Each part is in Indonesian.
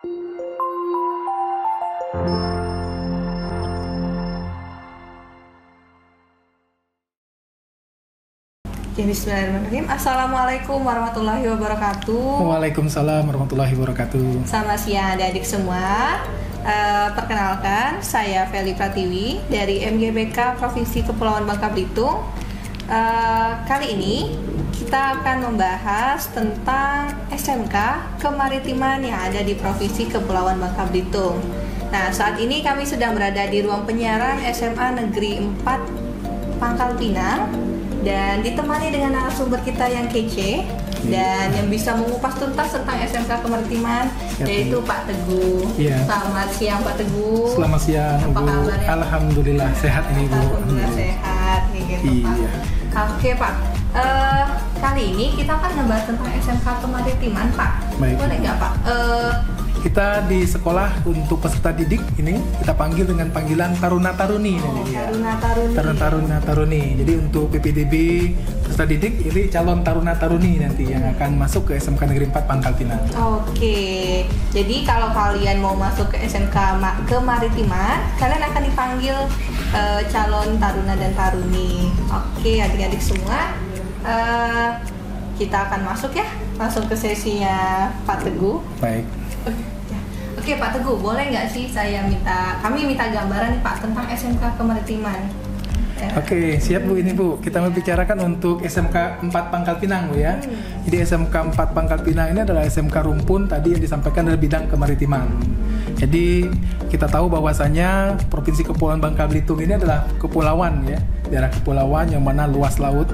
Bismillahirrahmanirrahim. Assalamualaikum warahmatullahi wabarakatuh. Waalaikumsalam warahmatullahi wabarakatuh. Selamat siang adik-adik semua. Perkenalkan, saya Feli Pratiwi dari MGBK Provinsi Kepulauan Bangka Belitung. Kali ini kita akan membahas tentang SMK Kemaritiman yang ada di Provinsi Kepulauan Bangka Belitung. Nah, saat ini kami sedang berada di ruang penyiaran SMA Negeri 4 Pangkal Pinang dan ditemani dengan narasumber kita yang kece dan yang bisa mengupas tuntas tentang SMK Kemaritiman, yaitu Pak Teguh. Selamat siang Pak Teguh. Selamat siang Apa Bu. kabarnya? Alhamdulillah sehat ini Bu. Alhamdulillah sehat gitu Pak. Oke Pak, kali ini kita akan ngebahas tentang SMK Kemaritiman Pak. Baik. Boleh nggak Pak? Kita di sekolah untuk peserta didik ini kita panggil dengan panggilan Taruna Taruni. Taruna Taruni. Jadi untuk PPDB peserta didik ini calon Taruna Taruni nanti yang akan masuk ke SMK Negeri 4 Pangkal Pinang. Oke. Jadi kalau kalian mau masuk ke SMK Kemaritiman, kalian akan dipanggil calon Taruna dan Taruni. Oke, adik-adik semua. Kita akan masuk ya, langsung ke sesinya Pak Teguh. Baik. Oke Pak Teguh, boleh nggak sih kami minta gambaran nih Pak tentang SMK Kemaritiman? Oke, siap Bu ini Bu. Kita membicarakan untuk SMK 4 Pangkal Pinang Bu ya. Jadi SMK 4 Pangkal Pinang ini adalah SMK rumpun tadi yang disampaikan dari bidang kemaritiman. Jadi kita tahu bahwasanya Provinsi Kepulauan Bangka Belitung ini adalah kepulauan ya, daerah kepulauan yang mana luas laut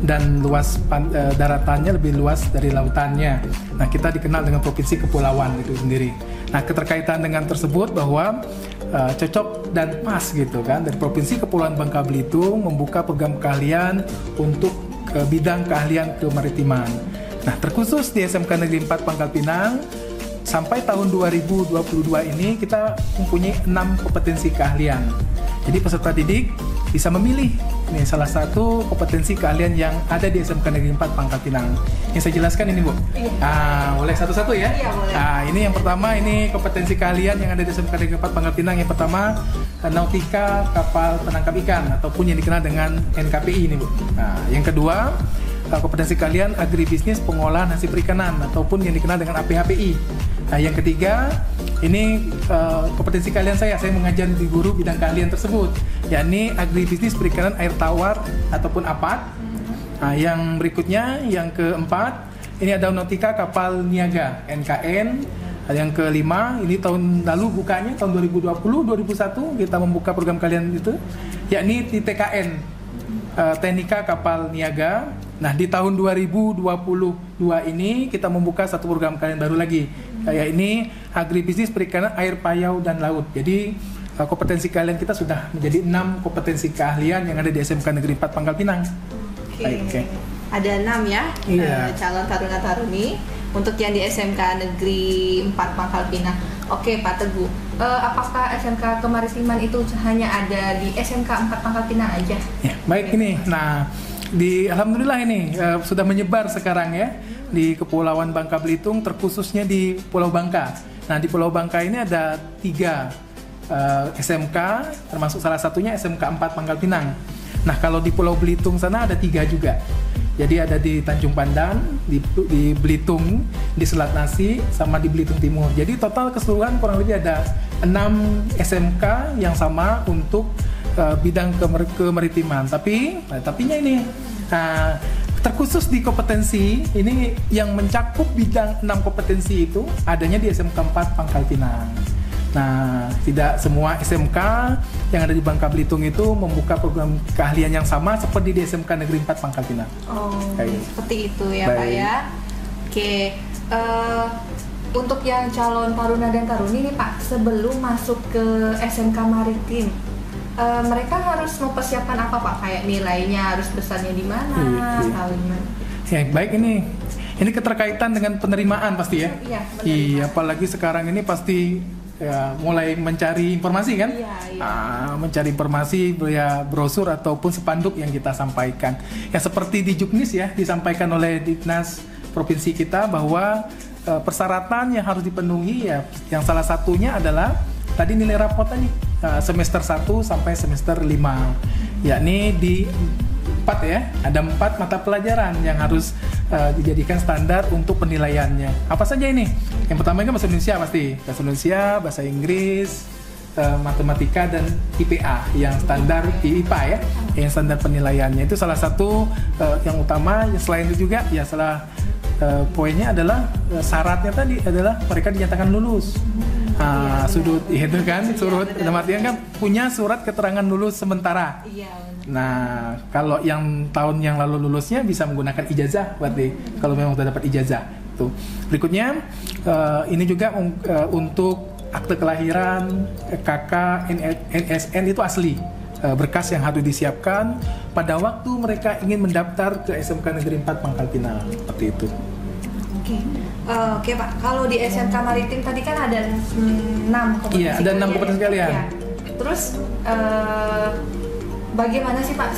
dan luas daratannya lebih luas dari lautannya. Nah, kita dikenal dengan Provinsi Kepulauan itu sendiri. Nah, keterkaitan dengan tersebut bahwa cocok dan pas gitu kan dari Provinsi Kepulauan Bangka Belitung membuka program keahlian untuk bidang keahlian kemaritiman. Nah, terkhusus di SMK Negeri 4 Pangkal Pinang sampai tahun 2022 ini kita mempunyai 6 kompetensi keahlian. Jadi peserta didik bisa memilih ini salah satu kompetensi keahlian yang ada di SMK Negeri 4 Pangkal Pinang. Yang saya jelaskan ini Bu. Boleh satu-satu ya? Iya, boleh. Ini yang pertama, ini kompetensi keahlian yang ada di SMK Negeri 4 Pangkal Pinang. Yang pertama, nautika kapal penangkap ikan ataupun yang dikenal dengan NKPI ini Bu. Yang kedua, kompetensi keahlian agribisnis pengolahan hasil perikanan ataupun yang dikenal dengan APHPI. Yang ketiga, ini kompetensi keahlian saya mengajar di guru bidang keahlian tersebut, yakni agribisnis perikanan air tawar ataupun APAT. Yang berikutnya, yang keempat, ini ada nautika kapal niaga NKN. Yang kelima, ini tahun lalu bukanya tahun 2020-2021 kita membuka program keahlian itu, yakni TKN, Teknika Kapal Niaga. Nah, di tahun 2022 ini kita membuka satu program keahlian baru lagi, yakni agribisnis perikanan air payau dan laut. Jadi kompetensi keahlian kita sudah menjadi 6 kompetensi keahlian yang ada di SMK Negeri 4 Pangkal Pinang. Oke. Ada 6 ya, calon Taruna Taruni untuk yang di SMK Negeri 4 Pangkal Pinang. Oke Pak Teguh, apakah SMK Kemaritiman itu hanya ada di SMK 4 Pangkal Pinang aja? Ya, baik ini. Nah, alhamdulillah ini sudah menyebar sekarang ya di Kepulauan Bangka Belitung, terkhususnya di Pulau Bangka. Nah, di Pulau Bangka ini ada 3 SMK, termasuk salah satunya SMK 4 Pangkal Pinang. Nah, kalau di Pulau Belitung sana ada 3 juga. Jadi ada di Tanjung Pandan, di Belitung, di Selat Nasi, sama di Belitung Timur. Jadi total keseluruhan kurang lebih ada 6 SMK yang sama untuk bidang kemaritiman. Tapinya ini terkhusus di kompetensi ini yang mencakup bidang 6 kompetensi itu adanya di SMK 4 Pangkal Pinang. Nah, tidak semua SMK yang ada di Bangka Belitung itu membuka program keahlian yang sama seperti di SMK Negeri 4 Pangkal Pinang. Seperti itu ya Pak ya. Oke, untuk yang calon Taruna dan Taruni nih Pak, sebelum masuk ke SMK Maritim, mereka harus mempersiapkan apa Pak? Kayak nilainya harus besarnya di mana? Ya, baik ini keterkaitan dengan penerimaan pasti ya. Iya, apalagi sekarang ini pasti ya mulai mencari informasi kan, mencari informasi ya brosur ataupun spanduk yang kita sampaikan. Ya seperti di Juknis ya disampaikan oleh Dinas Provinsi kita bahwa persyaratan yang harus dipenuhi ya, yang salah satunya adalah tadi nilai rapot tadi semester 1 sampai semester 5, yakni di 4 ya, ada 4 mata pelajaran yang harus dijadikan standar untuk penilaiannya. Apa saja ini? Yang pertama kan bahasa Indonesia pasti, bahasa Indonesia, bahasa Inggris, matematika dan IPA yang standar IPA ya, yang standar penilaiannya itu salah satu yang utama. Selain itu juga ya poinnya adalah syaratnya tadi adalah mereka dinyatakan lulus. Sudut itu kan, surut dalam artian kan punya surat keterangan lulus sementara. Nah, kalau yang tahun yang lalu lulusnya bisa menggunakan ijazah, berarti kalau memang sudah dapat ijazah. Tuh. Berikutnya ini juga untuk akte kelahiran, KK, NSN itu asli. Berkas yang harus disiapkan pada waktu mereka ingin mendaftar ke SMK Negeri 4 Pangkal Pinang, seperti itu. Oke Pak, kalau di SMK Maritim tadi kan ada 6 kompetensi. Iya, ada 6 kompetensi kalian. Ya. Terus bagaimana sih Pak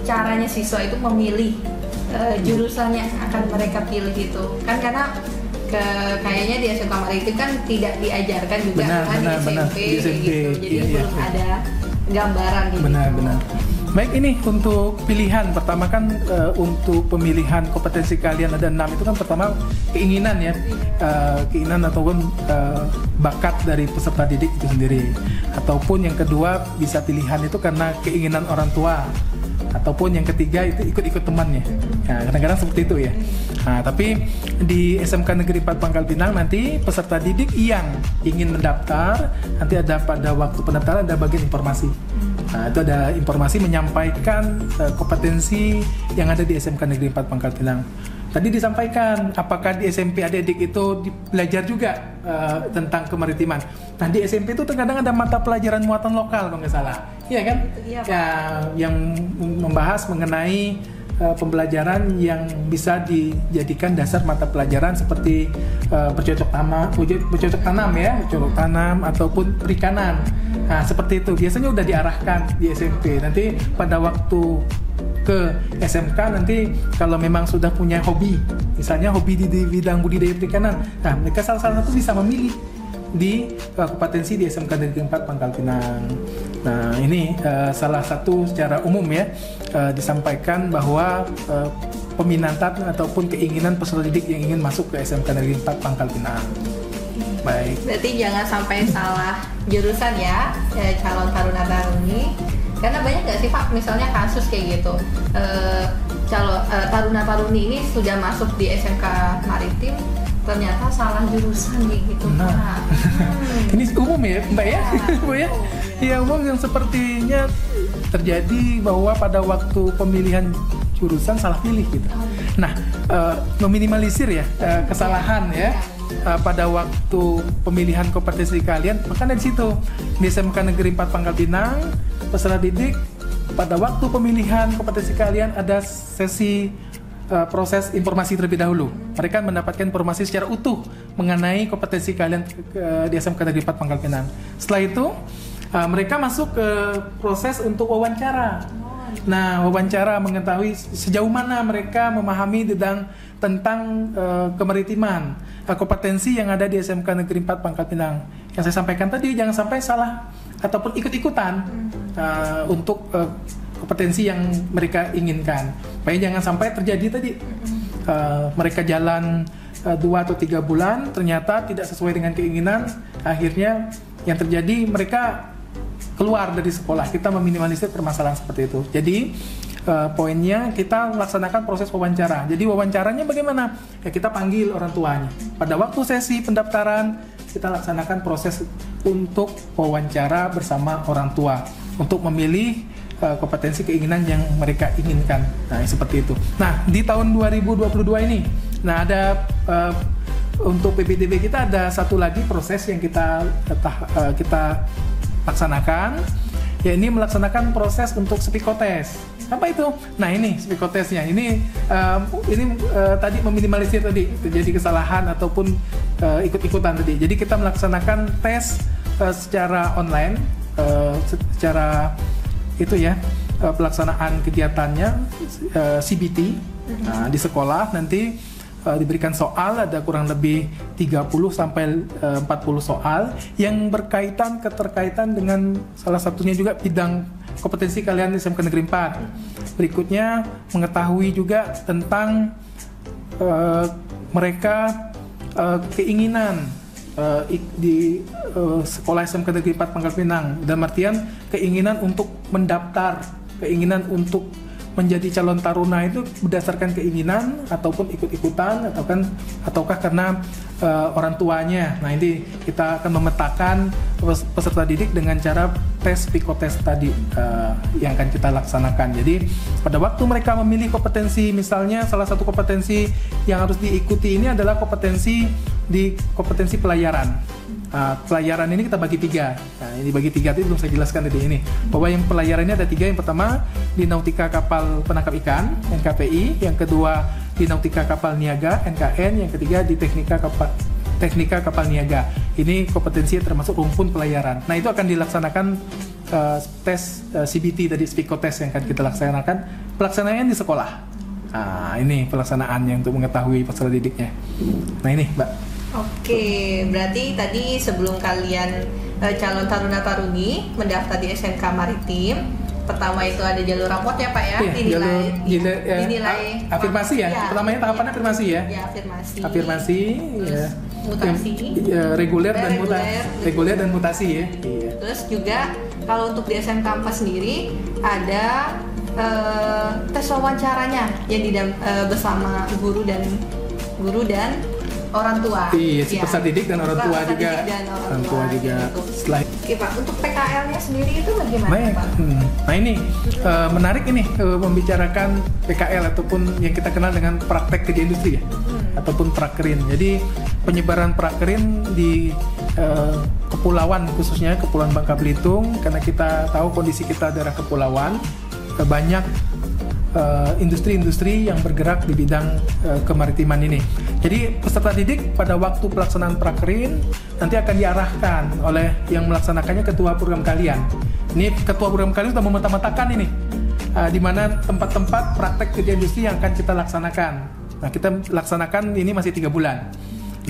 caranya siswa itu memilih jurusan yang akan mereka pilih gitu? Kan karena kayaknya di SMK Maritim kan tidak diajarkan juga di SMP gitu. Jadi belum ada gambaran gitu. Benar. Baik, ini untuk pilihan pertama kan untuk pemilihan kompetensi kalian ada 6 itu kan pertama keinginan ya, keinginan ataupun bakat dari peserta didik itu sendiri, ataupun yang kedua bisa pilihan itu karena keinginan orang tua, ataupun yang ketiga itu ikut-ikut temannya. Nah, kadang-kadang seperti itu ya. Nah, tapi di SMK Negeri 4 Pangkal Pinang nanti peserta didik yang ingin mendaftar nanti ada pada waktu pendaftaran ada bagian informasi. Nah, itu ada informasi menyampaikan kompetensi yang ada di SMK Negeri 4 Pangkal Pinang. Tadi disampaikan apakah di SMP adik-adik itu belajar juga tentang kemaritiman. Nah, di SMP itu terkadang ada mata pelajaran muatan lokal kalau nggak salah. Iya kan? Iya, ya, yang membahas mengenai pembelajaran yang bisa dijadikan dasar mata pelajaran seperti bercocok tanam ataupun perikanan. Nah, seperti itu biasanya udah diarahkan di SMP. Nanti pada waktu ke SMK nanti kalau memang sudah punya hobi, misalnya hobi di bidang budidaya perikanan, nah mereka salah satu bisa memilih di kompetensi di SMK Negeri 4 Pangkal Pinang. Nah, ini salah satu secara umum ya disampaikan bahwa peminatan ataupun keinginan peserta didik yang ingin masuk ke SMK Negeri 4 Pangkal Pinang. Baik. Berarti jangan sampai salah jurusan ya calon taruna-taruni. Karena banyak nggak sih Pak misalnya kasus kayak gitu, taruna-taruni ini sudah masuk di SMK Maritim ternyata salah jurusan gitu. Nah. Ini umum ya Mbak ya? Bu ya? Iya, umum yang sepertinya terjadi bahwa pada waktu pemilihan jurusan salah pilih gitu. Nah, meminimalisir ya kesalahan ya pada waktu pemilihan kompetensi kalian, maka dari situ di SMK Negeri 4 Pangkal Pinang peserta didik pada waktu pemilihan kompetensi kalian ada sesi proses informasi terlebih dahulu. Mereka mendapatkan informasi secara utuh mengenai kompetensi kalian di SMK Negeri 4 Pangkal Pinang. Setelah itu mereka masuk ke proses untuk wawancara. Nah, wawancara mengetahui sejauh mana mereka memahami tentang kemaritiman, kompetensi yang ada di SMK Negeri 4 Pangkal Pinang. Yang saya sampaikan tadi, jangan sampai salah ataupun ikut-ikutan untuk kompetensi yang mereka inginkan. Supaya jangan sampai terjadi tadi mereka jalan 2 atau 3 bulan ternyata tidak sesuai dengan keinginan, akhirnya yang terjadi mereka keluar dari sekolah. Kita meminimalisir permasalahan seperti itu. Jadi poinnya kita laksanakan proses wawancara. Jadi wawancaranya bagaimana? Ya, kita panggil orang tuanya. Pada waktu sesi pendaftaran kita laksanakan proses untuk wawancara bersama orang tua untuk memilih kompetensi keinginan yang mereka inginkan. Nah, seperti itu. Nah, di tahun 2022 ini, nah ada untuk PPDB kita ada satu lagi proses yang kita laksanakan, ya ini melaksanakan proses untuk psikotes. Apa itu? Nah, ini psikotesnya. Ini tadi meminimalisir tadi terjadi kesalahan ataupun ikut-ikutan tadi. Jadi kita melaksanakan tes secara online, secara itu ya pelaksanaan kegiatannya CBT di sekolah. Nanti diberikan soal, ada kurang lebih 30 sampai 40 soal yang keterkaitan dengan salah satunya juga bidang kompetensi kalian di SMK Negeri 4. Berikutnya mengetahui juga tentang mereka keinginan di sekolah SMK Negeri 4 Pangkal Pinang, dalam artian keinginan untuk mendaftar, keinginan untuk menjadi calon taruna itu berdasarkan keinginan ataupun ikut-ikutan ataukah karena orang tuanya. Nah, ini kita akan memetakan peserta didik dengan cara tes psikotes tadi yang akan kita laksanakan. Jadi pada waktu mereka memilih kompetensi, misalnya salah satu kompetensi yang harus diikuti ini adalah kompetensi pelayaran. Pelayaran ini kita bagi 3. Nah, ini bagi 3 itu belum saya jelaskan tadi ini. Bahwa yang pelayaran ini ada 3. Yang pertama di Nautika Kapal Penangkap Ikan (NKPI), yang kedua di Nautika Kapal Niaga (NKN), yang ketiga di Teknika Kapal Niaga. Ini kompetensi termasuk rumpun pelayaran. Nah, itu akan dilaksanakan tes CBT tadi, psikotes yang akan kita laksanakan. Pelaksanaannya di sekolah. Nah, ini pelaksanaannya untuk mengetahui peserta didiknya. Nah, ini, Mbak. Oke, berarti tadi sebelum kalian calon taruna-taruni mendaftar di SMK Maritim, pertama itu ada jalur raport ya Pak ya, dinilai afirmasi ya. Pertamanya tahapannya afirmasi ya. Ya, afirmasi ya. Mutasi, reguler dan mutasi ya. Iya. Terus juga kalau untuk di SMK 4 sendiri ada tes wawancaranya yang bersama guru dan orang tua. Iya, si peserta didik dan orang tua juga. Orang tua juga. Setelah Oke Pak, untuk PKL-nya sendiri itu bagaimana baik. Pak? Nah ini menarik ini membicarakan PKL ataupun yang kita kenal dengan praktek kerja industri ya, ataupun prakerin. Jadi penyebaran prakerin di kepulauan, khususnya Kepulauan Bangka Belitung, karena kita tahu kondisi kita daerah kepulauan, banyak industri-industri yang bergerak di bidang kemaritiman ini. Jadi peserta didik pada waktu pelaksanaan prakerin nanti akan diarahkan oleh yang melaksanakannya ketua program kalian. Ini ketua program kalian sudah memeta-metakan ini di mana tempat-tempat praktek kerja industri yang akan kita laksanakan. Nah, kita laksanakan ini masih 3 bulan.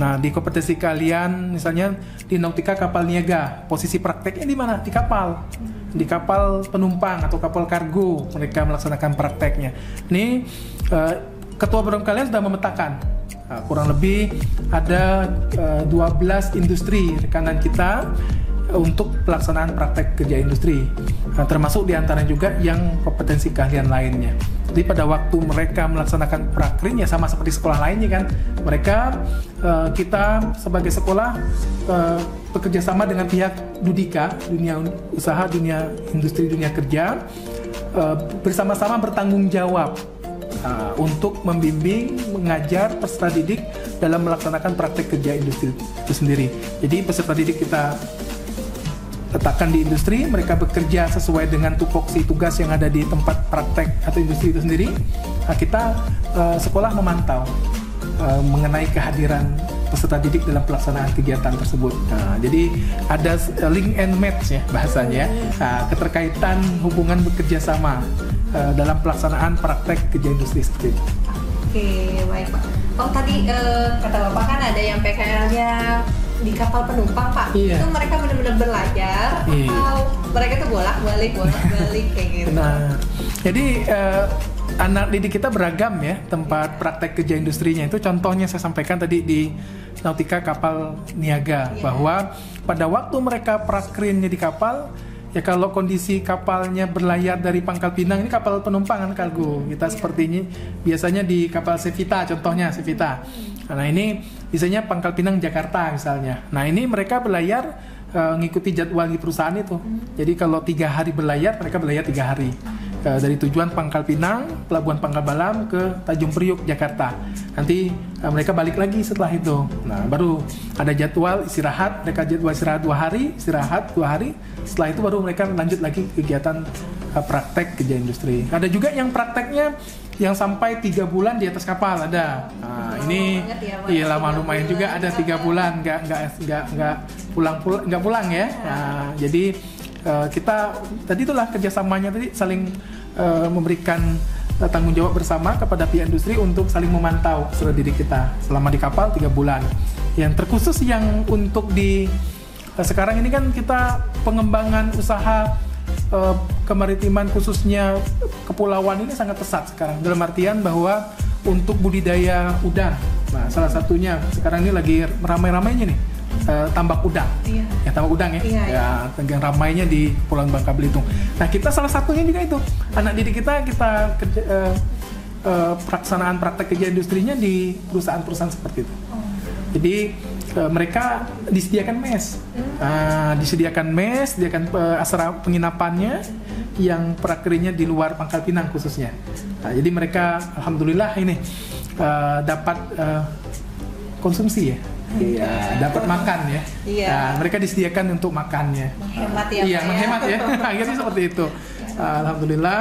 Nah, di kompetensi kalian misalnya di Nautika Kapal Niaga, posisi prakteknya di mana? Di kapal penumpang atau kapal kargo mereka melaksanakan prakteknya. Ini ketua program kalian sudah memetakan kurang lebih ada 12 industri rekanan kita untuk pelaksanaan praktek kerja industri, termasuk diantaranya juga yang kompetensi keahlian lainnya. Jadi pada waktu mereka melaksanakan prakerin ya sama seperti sekolah lainnya kan, mereka kita sebagai sekolah bekerja sama dengan pihak Dudika, dunia usaha, dunia industri, dunia kerja, bersama-sama bertanggung jawab untuk membimbing, mengajar peserta didik dalam melaksanakan praktek kerja industri itu sendiri. Jadi peserta didik kita letakkan di industri, mereka bekerja sesuai dengan tupoksi tugas yang ada di tempat praktek atau industri itu sendiri. Nah, kita sekolah memantau mengenai kehadiran peserta didik dalam pelaksanaan kegiatan tersebut. Nah, jadi ada link and match ya bahasanya, keterkaitan hubungan bekerja sama dalam pelaksanaan praktek kerja industri seperti itu. Oke, baik Pak. Oh tadi kata Bapak kan ada yang PKL-nya di kapal penumpang Pak. Iya. Itu mereka benar-benar belajar atau mereka tuh bolak-balik kayak gitu. Nah, jadi anak didik kita beragam ya tempat praktek kerja industrinya. Itu contohnya saya sampaikan tadi di Nautika Kapal Niaga, bahwa pada waktu mereka prakerinnya di kapal, ya kalau kondisi kapalnya berlayar dari Pangkal Pinang, ini kapal penumpang kan kargo, kita seperti ini biasanya di kapal Sevita, contohnya Sevita. Nah ini biasanya Pangkal Pinang Jakarta misalnya. Nah ini mereka berlayar ngikuti jadwal di perusahaan itu. Jadi kalau 3 hari berlayar, mereka berlayar 3 hari. Dari tujuan Pangkal Pinang, Pelabuhan Pangkal Balam ke Tanjung Priuk, Jakarta. Nanti mereka balik lagi setelah itu. Nah, baru ada jadwal istirahat, mereka jadwal istirahat 2 hari, istirahat 2 hari. Setelah itu baru mereka lanjut lagi kegiatan praktek kerja industri. Ada juga yang prakteknya yang sampai 3 bulan di atas kapal ada. Nah, ini iya lama lumayan juga, ada 3 bulan nggak pulang ya. Nah, jadi kita tadi itulah kerjasamanya tadi saling memberikan tanggung jawab bersama kepada pihak industri untuk saling memantau peserta didik kita selama di kapal 3 bulan. Yang terkhusus yang untuk di sekarang ini kan kita pengembangan usaha kemaritiman khususnya kepulauan ini sangat pesat sekarang, dalam artian bahwa untuk budidaya udang. Nah, salah satunya sekarang ini lagi ramai-ramainya nih tambak udang. Iya. Ya, tambak udang ya. Iya, ya, yang ramainya di Pulau Bangka Belitung. Nah, kita salah satunya juga itu. Anak didik kita kerja, pelaksanaan praktek kerja industrinya di perusahaan-perusahaan seperti itu. Jadi mereka disediakan mes, disediakan asrama penginapannya yang prakerinya di luar Pangkal Pinang khususnya. Nah, jadi mereka alhamdulillah ini dapat konsumsi ya. Iya, dapat makan ya. Iya. Nah, mereka disediakan untuk makannya. Menghemat ya. Iya, menghemat ya. Akhirnya seperti itu. Alhamdulillah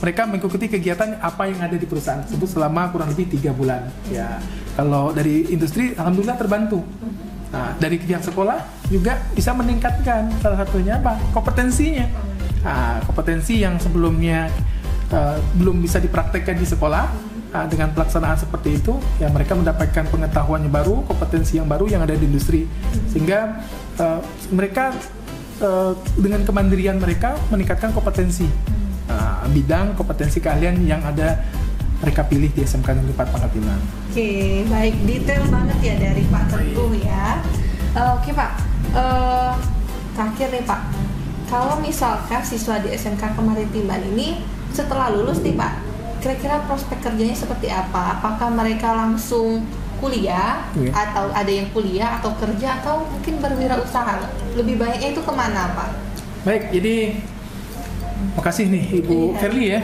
mereka mengikuti kegiatan apa yang ada di perusahaan tersebut selama kurang lebih 3 bulan. Ya, kalau dari industri, alhamdulillah terbantu. Nah, dari pihak sekolah juga bisa meningkatkan salah satunya apa? Kompetensinya. Nah, kompetensi yang sebelumnya belum bisa dipraktekkan di sekolah. Dengan pelaksanaan seperti itu, ya mereka mendapatkan pengetahuan yang baru, kompetensi yang baru yang ada di industri, sehingga mereka dengan kemandirian mereka meningkatkan kompetensi bidang kompetensi keahlian yang ada mereka pilih di SMK Negeri 4 Pangkal Pinang. Oke, baik, detail banget ya dari Pak Teguh ya. Oke Pak, terakhir nih Pak, kalau misalkan siswa di SMK Kemaritiman ini setelah lulus nih Pak, kira-kira prospek kerjanya seperti apa? Apakah mereka langsung kuliah, atau ada yang kuliah atau kerja, atau mungkin berwirausaha? Lebih baiknya itu kemana Pak? Baik, jadi makasih nih Ibu Verly ya.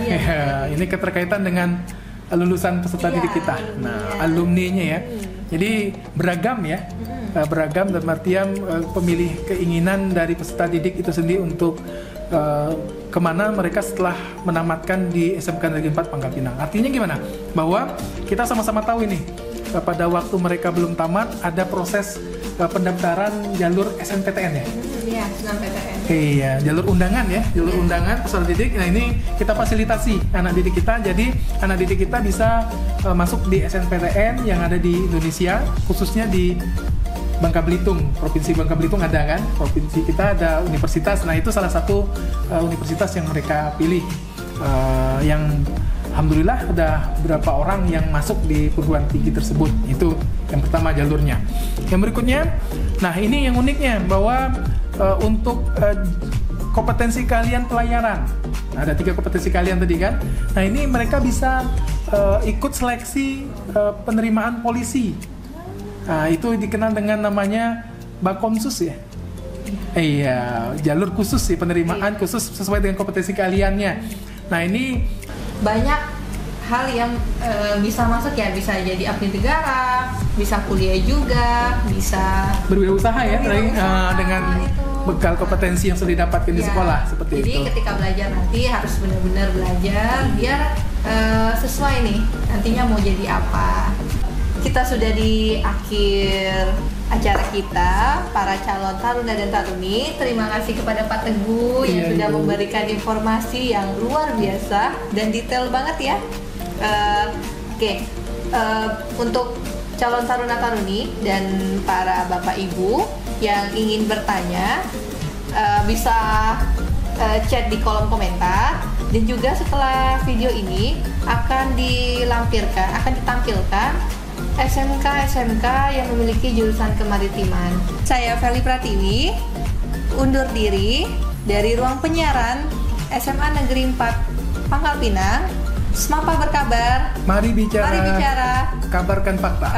Ini keterkaitan dengan lulusan peserta didik kita. Nah, alumninya ya. Jadi beragam ya. Beragam dalam artian pemilih keinginan dari peserta didik itu sendiri untuk kemana mereka setelah menamatkan di SMK Negeri 4 Pangkal Pinang. Artinya gimana? Bahwa kita sama-sama tahu ini, pada waktu mereka belum tamat ada proses pendaftaran jalur SNPTN ya. Iya, SNMPTN. Iya, jalur undangan ya, jalur undangan peserta didik. Nah, ini kita fasilitasi anak didik kita. Jadi anak didik kita bisa masuk di SNPTN yang ada di Indonesia, khususnya di Bangka Belitung, Provinsi Bangka Belitung ada kan, provinsi kita ada universitas. Nah, itu salah satu universitas yang mereka pilih, yang alhamdulillah ada beberapa orang yang masuk di perguruan tinggi tersebut. Itu yang pertama jalurnya. Yang berikutnya, nah ini yang uniknya bahwa untuk kompetensi keahlian pelayaran, ada 3 kompetensi keahlian tadi kan. Nah, ini mereka bisa ikut seleksi penerimaan polisi. Nah, itu dikenal dengan namanya Bakomsus ya. Iya, jalur khusus sih, penerimaan khusus sesuai dengan kompetensi keahliannya. Nah, ini banyak hal yang bisa masuk ya, bisa jadi abdi negara, bisa kuliah juga, bisa berwirausaha ya, dengan bekal kompetensi yang sudah didapatkan di sekolah seperti jadi itu. Jadi ketika belajar nanti harus benar-benar belajar biar sesuai nih nantinya mau jadi apa. Kita sudah di akhir acara kita, para calon taruna dan taruni. Terima kasih kepada Pak Teguh yang sudah memberikan informasi yang luar biasa dan detail banget ya. Untuk calon taruna taruni dan para bapak ibu yang ingin bertanya, bisa chat di kolom komentar. Dan juga setelah video ini akan ditampilkan SMK yang memiliki jurusan kemaritiman. Saya Verly Pratiwi, undur diri dari ruang penyiaran SMA Negeri 4 Pangkal Pinang. Semapa berkabar. Mari bicara. Kabarkan fakta.